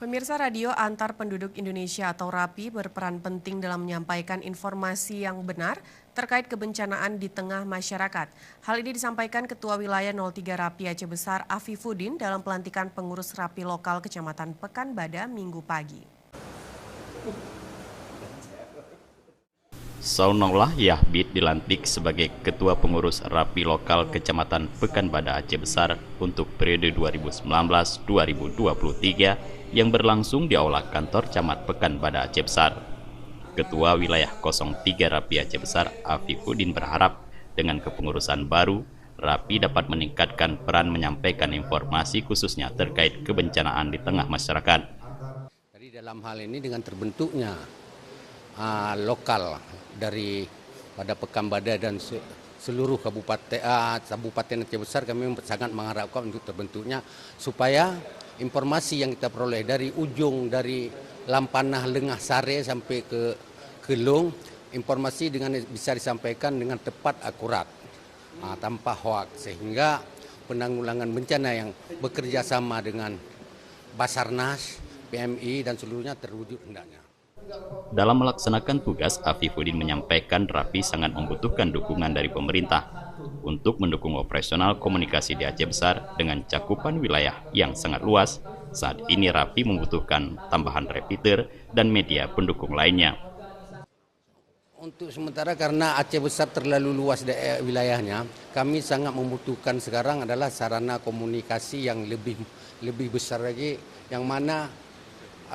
Pemirsa Radio Antar Penduduk Indonesia atau RAPI berperan penting dalam menyampaikan informasi yang benar terkait kebencanaan di tengah masyarakat. Hal ini disampaikan Ketua Wilayah 03 RAPI Aceh Besar Afifuddin dalam pelantikan pengurus RAPI lokal Kecamatan Pekanbadak Minggu pagi. Saunullah Yahbid dilantik sebagai Ketua Pengurus RAPI Lokal Kecamatan Pekanbadak Aceh Besar untuk periode 2019-2023 yang berlangsung di Aula Kantor Camat Pekanbadak Aceh Besar. Ketua Wilayah 03 RAPI Aceh Besar Afifuddin berharap dengan kepengurusan baru, RAPI dapat meningkatkan peran menyampaikan informasi khususnya terkait kebencanaan di tengah masyarakat. Jadi dalam hal ini dengan terbentuknya lokal dari pada Pekanbadak dan seluruh kabupaten Aceh Besar, kami sangat mengharapkan untuk terbentuknya supaya informasi yang kita peroleh dari ujung dari Lampanah Lengah Sare sampai ke Kelung, informasi dengan bisa disampaikan dengan tepat, akurat, tanpa hoaks, sehingga penanggulangan bencana yang bekerja sama dengan Basarnas, PMI dan seluruhnya terwujud hendaknya. Dalam melaksanakan tugas, Afifuddin menyampaikan RAPI sangat membutuhkan dukungan dari pemerintah untuk mendukung operasional komunikasi di Aceh Besar dengan cakupan wilayah yang sangat luas. Saat ini RAPI membutuhkan tambahan repeater dan media pendukung lainnya. Untuk sementara karena Aceh Besar terlalu luas wilayahnya, kami sangat membutuhkan sekarang adalah sarana komunikasi yang lebih besar lagi, yang mana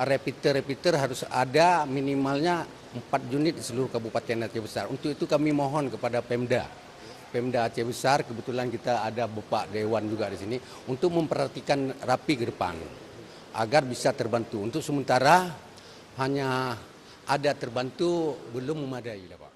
repeater harus ada minimalnya 4 unit di seluruh Kabupaten Aceh Besar. Untuk itu kami mohon kepada Pemda Aceh Besar, kebetulan kita ada Bapak Dewan juga di sini, untuk memperhatikan RAPI ke depan agar bisa terbantu. Untuk sementara hanya ada terbantu, belum memadai, Pak.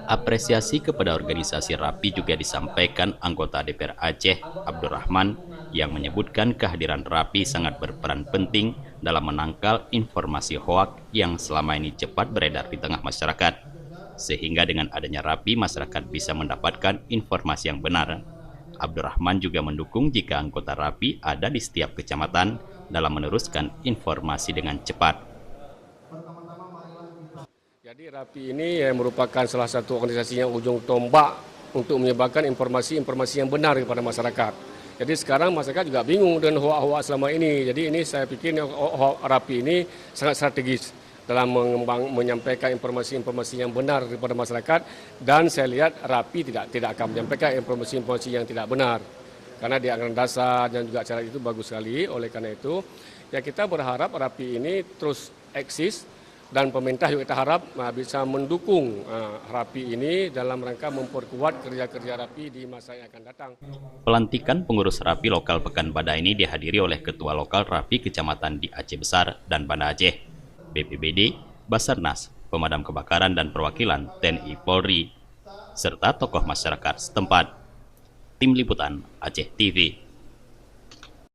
Apresiasi kepada organisasi RAPI juga disampaikan anggota DPR Aceh, Abdurrahman, yang menyebutkan kehadiran RAPI sangat berperan penting dalam menangkal informasi hoaks yang selama ini cepat beredar di tengah masyarakat. Sehingga dengan adanya RAPI, masyarakat bisa mendapatkan informasi yang benar. Abdurrahman juga mendukung jika anggota RAPI ada di setiap kecamatan dalam meneruskan informasi dengan cepat. Jadi RAPI ini merupakan salah satu organisasi yang ujung tombak untuk menyebarkan informasi-informasi yang benar kepada masyarakat. Jadi sekarang masyarakat juga bingung dengan hoaks selama ini. Jadi ini saya pikir RAPI ini sangat strategis dalam menyampaikan informasi-informasi yang benar kepada masyarakat, dan saya lihat RAPI tidak akan menyampaikan informasi-informasi yang tidak benar. Karena di anggaran dasar dan juga cara itu bagus sekali. Oleh karena itu, ya kita berharap RAPI ini terus eksis. Dan pemerintah juga kita harap bisa mendukung RAPI ini dalam rangka memperkuat kerja-kerja RAPI di masa yang akan datang. Pelantikan pengurus RAPI lokal Pekanbadak ini dihadiri oleh Ketua Lokal RAPI Kecamatan di Aceh Besar dan Banda Aceh, BPBD, Basarnas, Pemadam Kebakaran dan perwakilan TNI Polri, serta tokoh masyarakat setempat. Tim Liputan Aceh TV.